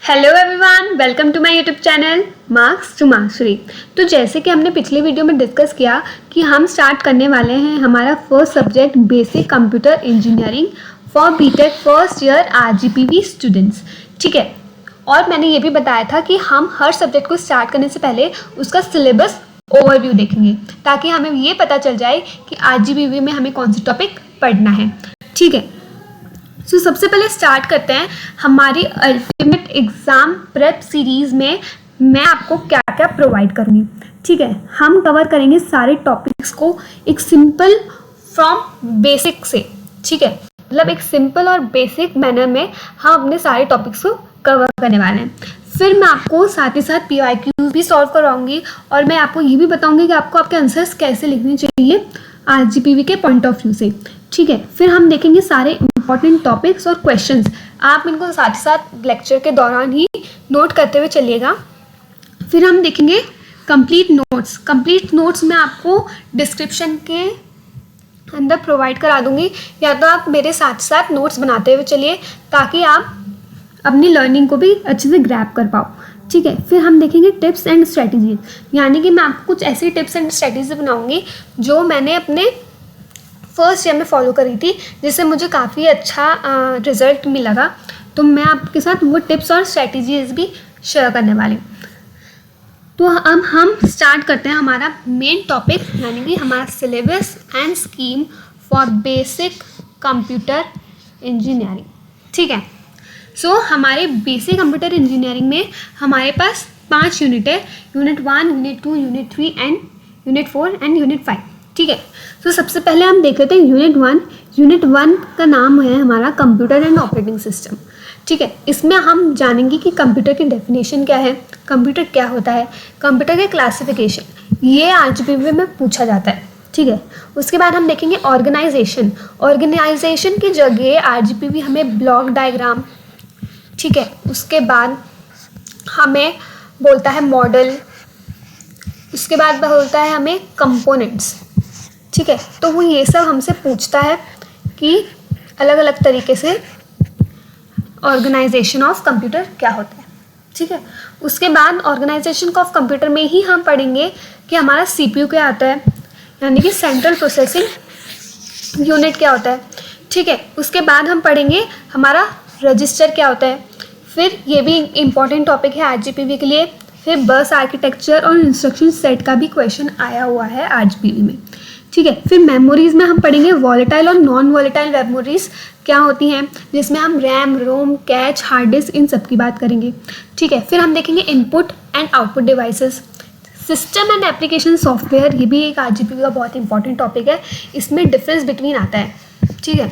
Hello everyone, welcome to my YouTube channel marks to मार्क्सरी। तो जैसे कि हमने पिछले वीडियो में डिस्कस किया कि हम स्टार्ट करने वाले हैं हमारा first subject basic computer engineering for BTech first year RGPV students. ठीक है, और मैंने ये भी बताया था कि हम हर सब्जेक्ट को स्टार्ट करने से पहले उसका सिलेबस ओवरव्यू देखेंगे ताकि हमें ये पता चल जाए कि आरजीपीवी में हमें कौन सी टॉपिक पढ़ना है। ठीक है, तो सबसे पहले स्टार्ट करते हैं हमारी अल्टीमेट एग्ज़ाम प्रेप सीरीज़ में मैं आपको क्या क्या प्रोवाइड करूँगी। ठीक है, हम कवर करेंगे सारे टॉपिक्स को एक सिंपल फ्रॉम बेसिक से। ठीक है, मतलब एक सिंपल और बेसिक मैनर में हम अपने सारे टॉपिक्स को कवर करने वाले हैं। फिर मैं आपको साथ ही साथ PYQ भी सॉल्व करवाऊँगी और मैं आपको ये भी बताऊँगी कि आपको आपके आंसर्स कैसे लिखने चाहिए आरजीपीवी के पॉइंट ऑफ व्यू से। ठीक है, फिर हम देखेंगे सारे इंपॉर्टेंट टॉपिक्स और क्वेश्चंस। आप इनको साथ ही साथ लेक्चर के दौरान ही नोट करते हुए चलिएगा। फिर हम देखेंगे कंप्लीट नोट्स। कंप्लीट नोट्स मैं आपको डिस्क्रिप्शन के अंदर प्रोवाइड करा दूंगी, या तो आप मेरे साथ साथ नोट्स बनाते हुए चलिए ताकि आप अपनी लर्निंग को भी अच्छे से ग्रैब कर पाओ। ठीक है, फिर हम देखेंगे टिप्स एंड स्ट्रेटजीज, यानी कि मैं आपको कुछ ऐसी टिप्स एंड स्ट्रेटजीज बनाऊंगी जो मैंने अपने फर्स्ट ईयर में फॉलो करी थी, जिससे मुझे काफ़ी अच्छा रिजल्ट मिला। तो मैं आपके साथ वो टिप्स और स्ट्रेटजीज भी शेयर करने वाली हूँ। तो अब हम स्टार्ट करते हैं हमारा मेन टॉपिक, यानी कि हमारा syllabus and scheme for basic computer engineering. ठीक है, सो हमारे बेसिक कंप्यूटर इंजीनियरिंग में हमारे पास 5 यूनिट है, unit 1, unit 2, unit 3 and unit 4 and unit 5। ठीक है, तो सबसे पहले हम देख लेते हैं यूनिट 1। यूनिट 1 का नाम है हमारा कंप्यूटर एंड ऑपरेटिंग सिस्टम। ठीक है, इसमें हम जानेंगे कि कंप्यूटर की डेफिनेशन क्या है, कंप्यूटर क्या होता है, कंप्यूटर के क्लासिफिकेशन, ये आरजीपीवी में पूछा जाता है। ठीक है, उसके बाद हम देखेंगे ऑर्गेनाइजेशन। ऑर्गेनाइजेशन की जगह आरजीपीवी हमें ब्लॉक डायग्राम, ठीक है, उसके बाद हमें बोलता है मॉडल, उसके बाद बोलता है हमें कंपोनेंट्स। ठीक है, तो वो ये सब हमसे पूछता है कि अलग अलग तरीके से ऑर्गेनाइजेशन ऑफ कंप्यूटर क्या होता है। ठीक है, उसके बाद ऑर्गेनाइजेशन ऑफ कंप्यूटर में ही हम पढ़ेंगे कि हमारा सीपीयू क्या होता है, यानी कि सेंट्रल प्रोसेसिंग यूनिट क्या होता है। ठीक है, उसके बाद हम पढ़ेंगे हमारा रजिस्टर क्या होता है। फिर ये भी इम्पॉर्टेंट टॉपिक है आरजीपीवी के लिए। फिर बस आर्किटेक्चर और इंस्ट्रक्शन सेट का भी क्वेश्चन आया हुआ है आरजीपीवी में। ठीक है, फिर मेमोरीज में हम पढ़ेंगे वॉलेटाइल और नॉन वॉलेटाइल मेमोरीज क्या होती हैं, जिसमें हम रैम, रोम, कैच, हार्ड डिस्क, इन सब की बात करेंगे। ठीक है, फिर हम देखेंगे input and output devices, system and application software, ये भी एक आरजीपीवी का बहुत इंपॉर्टेंट टॉपिक है, इसमें डिफरेंस बिटवीन आता है। ठीक है,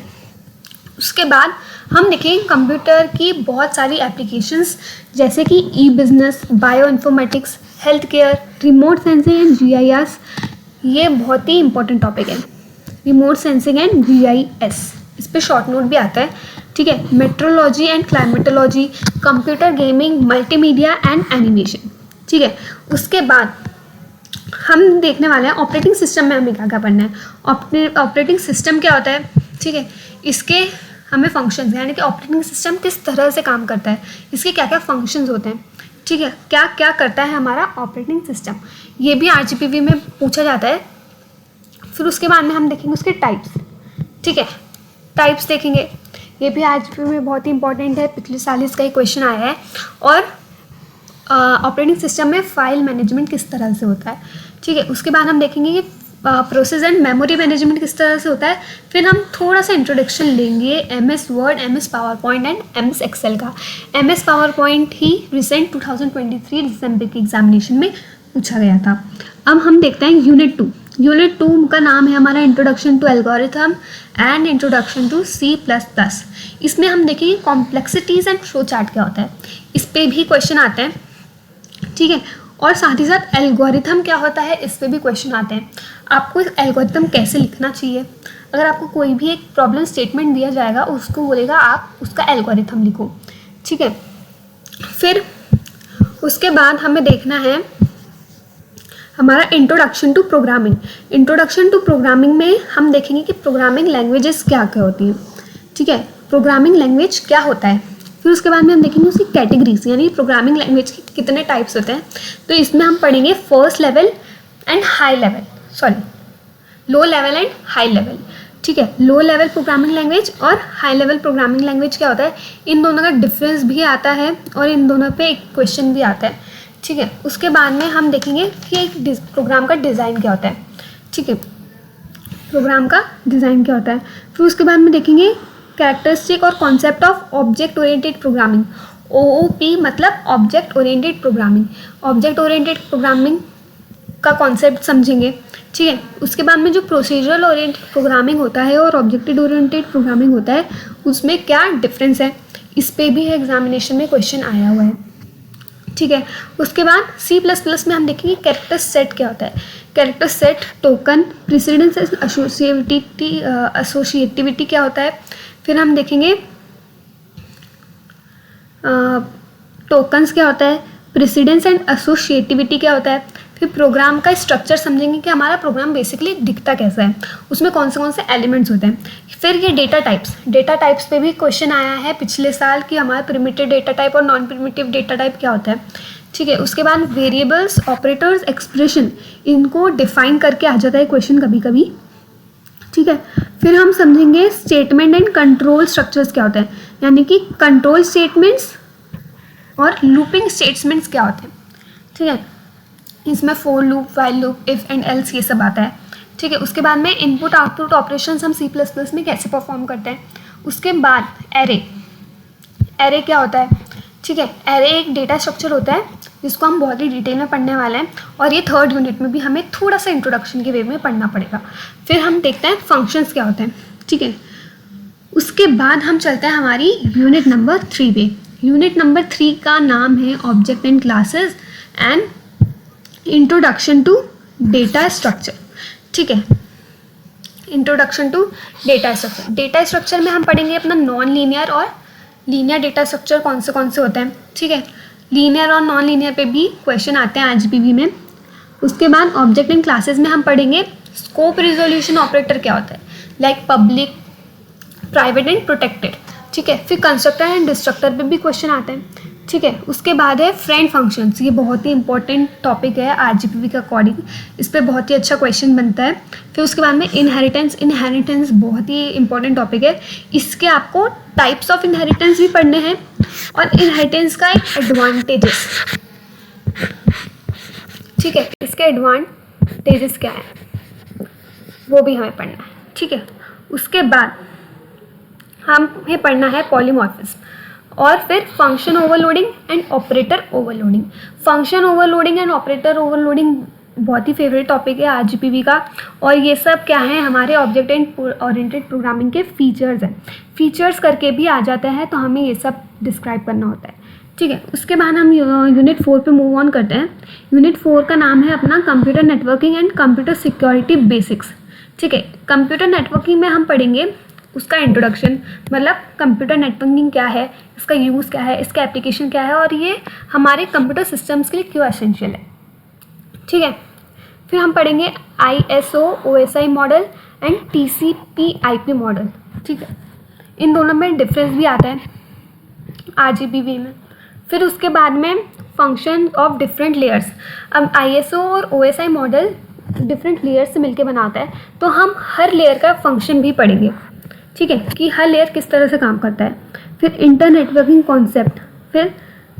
उसके बाद हम देखेंगे कंप्यूटर की बहुत सारी एप्लीकेशंस, जैसे कि e business, bioinformatics, health care, remote sensing and GIS, ये बहुत ही इंपॉर्टेंट टॉपिक है। रिमोट सेंसिंग एंड GIS, इस पर शॉर्ट नोट भी आता है। ठीक है, metrology and climatology, computer gaming, multimedia and animation. ठीक है, उसके बाद हम देखने वाले हैं ऑपरेटिंग सिस्टम में हमें क्या क्या पढ़ना है। ऑपरेटिंग सिस्टम क्या होता है, ठीक है, इसके हमें फंक्शंस, यानी कि ऑपरेटिंग सिस्टम किस तरह से काम करता है, इसके क्या क्या फंक्शंस होते हैं। ठीक है, क्या क्या करता है हमारा ऑपरेटिंग सिस्टम, ये भी आरजीपीवी में पूछा जाता है। फिर उसके बाद में हम देखेंगे उसके टाइप्स। ठीक है, टाइप्स देखेंगे, ये भी आरजीपीवी में बहुत ही इंपॉर्टेंट है, पिछले साल इसका ही क्वेश्चन आया है। और ऑपरेटिंग सिस्टम में फाइल मैनेजमेंट किस तरह से होता है। ठीक है, उसके बाद हम देखेंगे कि प्रोसेस एंड मेमोरी मैनेजमेंट किस तरह से होता है। फिर हम थोड़ा सा इंट्रोडक्शन लेंगे MS word, MS power point and MS excel का। MS पावर पॉइंट ही रिसेंट 2023 दिसंबर के एग्जामिनेशन में पूछा गया था। अब हम देखते हैं यूनिट 2। यूनिट 2 का नाम है हमारा introduction to algorithm and introduction to C++। इसमें हम देखेंगे कॉम्प्लेक्सिटीज़ एंड फ्लो चार्ट क्या होता है, इस पर भी क्वेश्चन आते हैं। ठीक है, और साथ ही साथ एल्गोरिथम क्या होता है, इस पे भी क्वेश्चन आते हैं। आपको एल्गोरिथम कैसे लिखना चाहिए, अगर आपको कोई भी एक प्रॉब्लम स्टेटमेंट दिया जाएगा, उसको बोलेगा आप उसका एल्गोरिथम लिखो। ठीक है, फिर उसके बाद हमें देखना है हमारा introduction to programming. Introduction to programming में हम देखेंगे कि प्रोग्रामिंग लैंग्वेजेस क्या क्या होती हैं। ठीक है, प्रोग्रामिंग लैंग्वेज क्या होता है। फिर उसके बाद में हम देखेंगे उसकी कैटेगरीज, यानी प्रोग्रामिंग लैंग्वेज के कितने टाइप्स होते हैं। तो इसमें हम पढ़ेंगे first level and high level, sorry low level and high level. ठीक है, लो लेवल प्रोग्रामिंग लैंग्वेज और हाई लेवल प्रोग्रामिंग लैंग्वेज क्या होता है, इन दोनों का डिफरेंस भी आता है और इन दोनों पे एक क्वेश्चन भी आता है। ठीक है, उसके बाद में हम देखेंगे कि एक प्रोग्राम का डिज़ाइन क्या होता है। ठीक है, प्रोग्राम का डिज़ाइन क्या होता है। फिर उसके बाद में देखेंगे कैरेक्टरिस्टिक और concept of object oriented programming. OOP मतलब object oriented programming. Object oriented programming का कॉन्सेप्ट समझेंगे। ठीक है, उसके बाद में जो प्रोसीजरल ओरिएंटेड प्रोग्रामिंग होता है और ऑब्जेक्ट ओरिएंटेड प्रोग्रामिंग होता है उसमें क्या डिफरेंस है, इस पे भी एग्जामिनेशन में क्वेश्चन आया हुआ है। ठीक है, उसके बाद C++ में हम देखेंगे कैरेक्टर सेट क्या होता है। Character set, token, precedence, associativity क्या होता है। फिर हम देखेंगे टोकन्स क्या होता है, प्रेसिडेंस एंड एसोसिएटिविटी क्या होता है। फिर प्रोग्राम का स्ट्रक्चर समझेंगे कि हमारा प्रोग्राम बेसिकली दिखता कैसा है, उसमें कौन से एलिमेंट्स होते हैं। फिर ये डेटा टाइप्स पे भी क्वेश्चन आया है पिछले साल कि हमारा प्रिमिटिव डेटा टाइप और नॉन प्रिमिटिव डेटा टाइप क्या होता है। ठीक है, उसके बाद वेरिएबल्स, ऑपरेटर्स, एक्सप्रेशन, इनको डिफाइन करके आ जाता है क्वेश्चन कभी कभी। ठीक है, फिर हम समझेंगे स्टेटमेंट एंड कंट्रोल स्ट्रक्चर्स क्या होते हैं, यानी कि कंट्रोल स्टेटमेंट्स और लूपिंग स्टेटमेंट्स क्या होते हैं। ठीक है, इसमें for loop, while loop, if and else ये सब आता है। ठीक है, उसके बाद में इनपुट आउटपुट ऑपरेशंस हम C++ में कैसे परफॉर्म करते हैं। उसके बाद एरे क्या होता है। ठीक है, एरे एक डेटा स्ट्रक्चर होता है जिसको हम बहुत ही डिटेल में पढ़ने वाले हैं और ये 3rd यूनिट में भी हमें थोड़ा सा इंट्रोडक्शन के वे में पढ़ना पड़ेगा। फिर हम देखते हैं फंक्शंस क्या होते हैं। ठीक है, उसके बाद हम चलते हैं हमारी यूनिट नंबर 3 पे। यूनिट नंबर 3 का नाम है object and classes and introduction to data structure. ठीक है, introduction to data structure. Data structure में हम पढ़ेंगे अपना नॉन लीनियर और लीनियर डेटा स्ट्रक्चर कौन से होते हैं। ठीक है, लीनियर और नॉन लीनियर पे भी क्वेश्चन आते हैं IGPV में। उसके बाद ऑब्जेक्ट एंड क्लासेस में हम पढ़ेंगे स्कोप रिजोल्यूशन ऑपरेटर क्या होता है, like public, private and protected. ठीक है, फिर कंस्ट्रक्टर एंड डिस्ट्रक्टर पे भी क्वेश्चन आते हैं। ठीक है, उसके बाद है फ्रेंड फंक्शंस। ये बहुत ही इंपॉर्टेंट टॉपिक है IGPV के अकॉर्डिंग, इस पर बहुत ही अच्छा क्वेश्चन बनता है। फिर उसके बाद में इनहेरिटेंस बहुत ही इंपॉर्टेंट टॉपिक है। इसके आपको टाइप्स ऑफ इनहेरिटेंस भी पढ़ने हैं और इनहेरिटेंस का एक एडवांटेजेस। ठीक है, इसके एडवांटेजेस क्या है वो भी हमें पढ़ना है। ठीक है, उसके बाद हमें पढ़ना है पॉलीमॉर्फिज्म और फिर function overloading and operator overloading. Function overloading and operator overloading बहुत ही फेवरेट टॉपिक है IGPV का और ये सब क्या है, हमारे ऑब्जेक्ट एंड ओरिएंटेड प्रोग्रामिंग के फीचर्स हैं। फीचर्स करके भी आ जाता है तो हमें ये सब डिस्क्राइब करना होता है। ठीक है, उसके बाद हम यूनिट 4 पे मूव ऑन करते हैं। यूनिट 4 का नाम है अपना computer networking and computer security basics. ठीक है, कंप्यूटर नेटवर्किंग में हम पढ़ेंगे उसका इंट्रोडक्शन, मतलब कंप्यूटर नेटवर्किंग क्या है, इसका यूज़ क्या है, इसका एप्लीकेशन क्या है और ये हमारे कंप्यूटर सिस्टम्स के लिए क्यों एसेंशियल है। ठीक है, फिर हम पढ़ेंगे ISO OSI model and TCP/IP model. ठीक है, इन दोनों में डिफरेंस भी आता है IGPV में। फिर उसके बाद में फंक्शन ऑफ डिफरेंट लेयर्स। अब ISO और OSI मॉडल डिफरेंट लेयर्स से मिलके बनाता है तो हम हर लेयर का फंक्शन भी पढ़ेंगे। ठीक है, कि हर लेयर किस तरह से काम करता है। फिर इंटर नेटवर्किंग कॉन्सेप्ट, फिर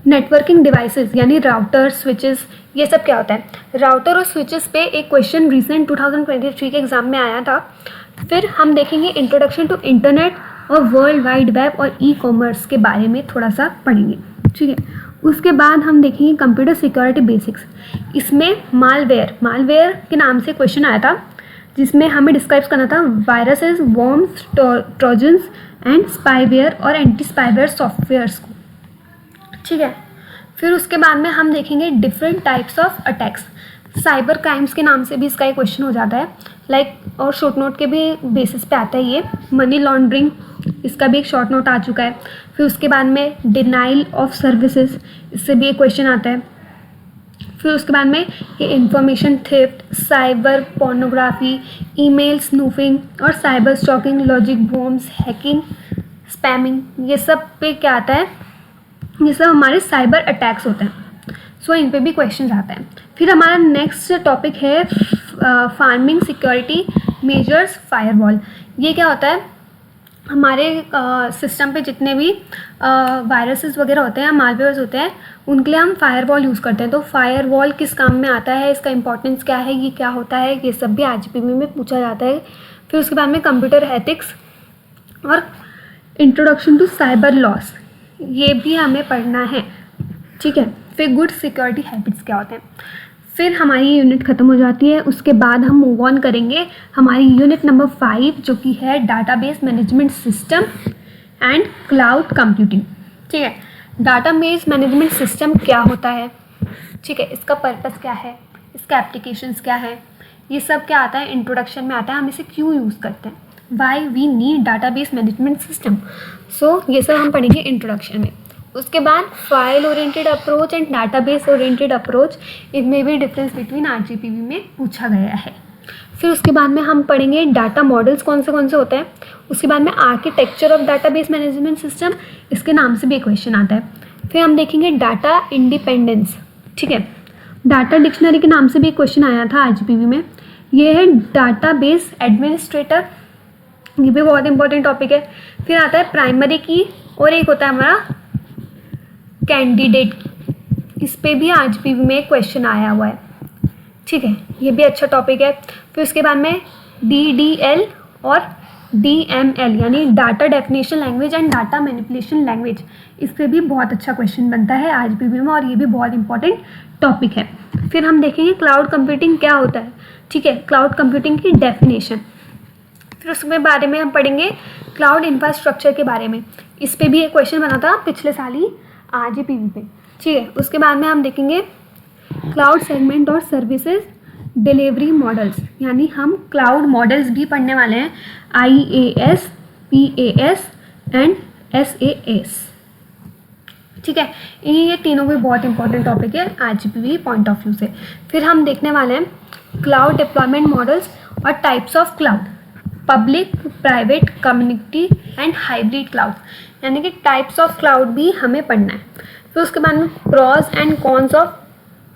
नेटवर्किंग डिवाइसेस यानी राउटर, स्विचेस, ये सब क्या होता है। राउटर और स्विचेस पे एक क्वेश्चन रिसेंट 2023 के एग्जाम में आया था। फिर हम देखेंगे इंट्रोडक्शन टू इंटरनेट और वर्ल्ड वाइड वेब और ई-कॉमर्स के बारे में थोड़ा सा पढ़ेंगे। ठीक है, उसके बाद हम देखेंगे कंप्यूटर सिक्योरिटी बेसिक्स। इसमें मालवेयर के नाम से क्वेश्चन आया था जिसमें हमें डिस्क्राइब करना था viruses, worms, trojans and spyware और एंटी स्पाईवेयर सॉफ्टवेयर्स को। ठीक है, फिर उसके बाद में हम देखेंगे different types of attacks. Cyber crimes के नाम से भी इसका एक क्वेश्चन हो जाता है, लाइक और शॉर्ट नोट के भी बेसिस पे आता है ये। मनी लॉन्ड्रिंग, इसका भी एक शॉर्ट नोट आ चुका है। फिर उसके बाद में डिनाइल ऑफ सर्विसेज, इससे भी एक क्वेश्चन आता है। फिर उसके बाद में ये information theft, cyber pornography, email spoofing और cyber stalking, logic bombs, hacking, spamming, ये सब पे क्या आता है ये सब हमारे साइबर अटैक्स होते हैं। सो इन पे भी क्वेश्चन आते हैं। फिर हमारा नेक्स्ट टॉपिक है फार्मिंग सिक्योरिटी मेजर्स फायरवॉल। ये क्या होता है, हमारे सिस्टम पे जितने भी वायरसेस वगैरह होते हैं, मालवेयर्स होते हैं, उनके लिए हम फायरवॉल यूज़ करते हैं। तो फायरवॉल किस काम में आता है, इसका इंपॉर्टेंस क्या है, ये क्या होता है, ये सब भी आरजीपीवी में पूछा जाता है। फिर उसके बाद में कंप्यूटर एथिक्स और इंट्रोडक्शन टू साइबर लॉस, ये भी हमें पढ़ना है, ठीक है। फिर गुड सिक्योरिटी हैबिट्स क्या होते हैं। फिर हमारी यूनिट ख़त्म हो जाती है। उसके बाद हम मूव ऑन करेंगे हमारी यूनिट नंबर 5, जो कि है database management system and cloud computing, ठीक है। डाटाबेस मैनेजमेंट सिस्टम क्या होता है, ठीक है, इसका पर्पस क्या है, इसका एप्लीकेशंस क्या है, ये सब क्या आता है, इंट्रोडक्शन में आता है। हम इसे क्यों यूज़ करते हैं, why we need database management system. So ये सब हम पढ़ेंगे इंट्रोडक्शन में। उसके बाद file oriented approach and database oriented approach, इनमें भी डिफरेंस बिटवीन आरजीपीवी में पूछा गया है। फिर उसके बाद में हम पढ़ेंगे डाटा मॉडल्स कौन से होते हैं। उसके बाद में architecture of database management system, इसके नाम से भी एक क्वेश्चन आता है। फिर हम देखेंगे डाटा इंडिपेंडेंस, ठीक है। डाटा डिक्शनरी के नाम से भी एक क्वेश्चन आया था आरजीपीवी में। ये है डाटाबेस एडमिनिस्ट्रेटर, ये भी बहुत इंपॉर्टेंट टॉपिक है। फिर आता है प्राइमरी की, और एक होता है हमारा कैंडिडेट, इस पे भी आरजीपीवी में एक क्वेश्चन आया हुआ है, ठीक है, ये भी अच्छा टॉपिक है। फिर उसके बाद में DDL और DML यानी data definition language and data manipulation language, इस पे भी बहुत अच्छा क्वेश्चन बनता है आरजीपीवी में, और ये भी बहुत इंपॉर्टेंट टॉपिक है। फिर हम देखेंगे क्लाउड कंप्यूटिंग क्या होता है, ठीक है, क्लाउड कंप्यूटिंग की डेफिनेशन। फिर उसके बारे में हम पढ़ेंगे क्लाउड इंफ्रास्ट्रक्चर के बारे में, इस पे भी एक क्वेश्चन बना था पिछले साल ही आरजीपीवी पे, ठीक है। उसके बाद में हम देखेंगे क्लाउड सेगमेंट और सर्विसेज डिलीवरी मॉडल्स, यानी हम क्लाउड मॉडल्स भी पढ़ने वाले हैं, IaaS, PaaS एंड SaaS, ठीक है। ये तीनों भी बहुत इंपॉर्टेंट टॉपिक है आरजीपीवी पॉइंट ऑफ व्यू से। फिर हम देखने वाले हैं क्लाउड डिप्लॉयमेंट मॉडल्स और types of cloud, public, private, community and hybrid cloud, यानी कि टाइप्स ऑफ क्लाउड भी हमें पढ़ना है। फिर उसके बाद में pros and cons of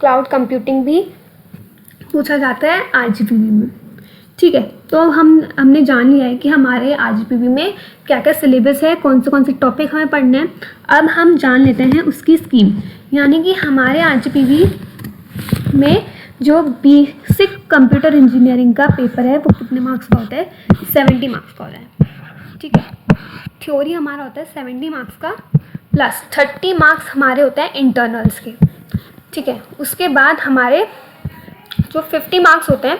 cloud computing भी पूछा जाता है आरजीपीवी में, ठीक है। तो हमने जान लिया है कि हमारे आरजीपीवी में क्या क्या सिलेबस है, कौन से टॉपिक हमें पढ़ने हैं। अब हम जान लेते हैं उसकी स्कीम, यानी कि हमारे आरजीपीवी में जो बेसिक कंप्यूटर इंजीनियरिंग का पेपर है वो कितने मार्क्स का होता है, 70 मार्क्स का होता है, ठीक है। थ्योरी हमारा होता है 70 मार्क्स का, प्लस 30 मार्क्स हमारे होते हैं इंटरनल्स के, ठीक है। उसके बाद हमारे जो 50 मार्क्स होते हैं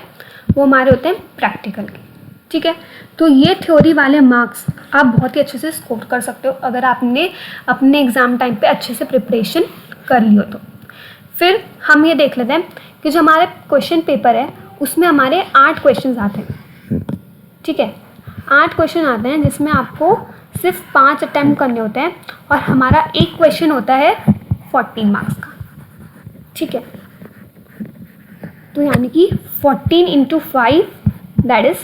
वो हमारे होते हैं प्रैक्टिकल के, ठीक है। तो ये थ्योरी वाले मार्क्स आप बहुत ही अच्छे से स्कोर कर सकते हो अगर आपने अपने एग्ज़ाम टाइम पे अच्छे से प्रिपरेशन कर ली हो तो। फिर हम ये देख लेते हैं कि जो हमारे क्वेश्चन पेपर है उसमें हमारे 8 क्वेश्चन आते हैं, ठीक है। 8 क्वेश्चन आते हैं जिसमें आपको सिर्फ 5 अटैम्प्ट करने होते हैं, और हमारा एक क्वेश्चन होता है 14 मार्क्स का, ठीक है। तो यानी कि 14 × 5 दैट इज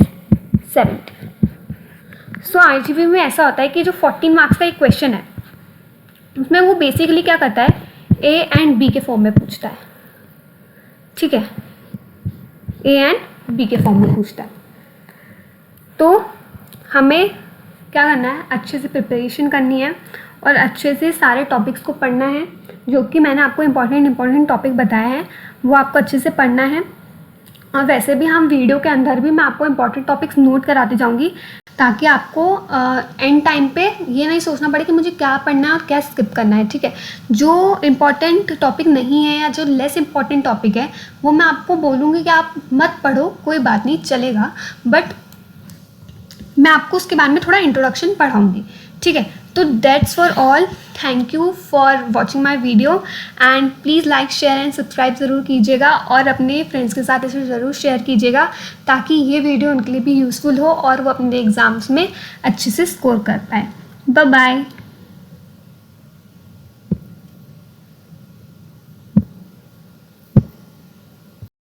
70। सो आरजीपीवी में ऐसा होता है कि जो 14 मार्क्स का एक क्वेश्चन है उसमें वो बेसिकली क्या करता है, A एंड B के फॉर्म में पूछता है, ठीक है, A एंड B के फॉर्म में पूछता है। तो हमें क्या करना है, अच्छे से प्रिपरेशन करनी है और अच्छे से सारे टॉपिक्स को पढ़ना है, जो कि मैंने आपको इम्पॉर्टेंट टॉपिक बताया है वो आपको अच्छे से पढ़ना है। और वैसे भी हम वीडियो के अंदर भी मैं आपको इम्पॉर्टेंट टॉपिक्स नोट कराती जाऊंगी, ताकि आपको एंड टाइम पे ये नहीं सोचना पड़े कि मुझे क्या पढ़ना है और क्या स्किप करना है, ठीक है। जो इम्पॉर्टेंट टॉपिक नहीं है या जो लेस इम्पॉर्टेंट टॉपिक है वो मैं आपको बोलूँगी कि आप मत पढ़ो, कोई बात नहीं, चलेगा, बट मैं आपको उसके बारे में थोड़ा इंट्रोडक्शन पढ़ाऊँगी, ठीक है। तो that's for all, thank you for watching my video and please like, share and subscribe ज़रूर कीजिएगा, और अपने फ्रेंड्स के साथ इसे ज़रूर शेयर कीजिएगा ताकि ये वीडियो उनके लिए भी यूज़फुल हो और वो अपने एग्ज़ाम्स में अच्छे से स्कोर कर पाए। Bye bye.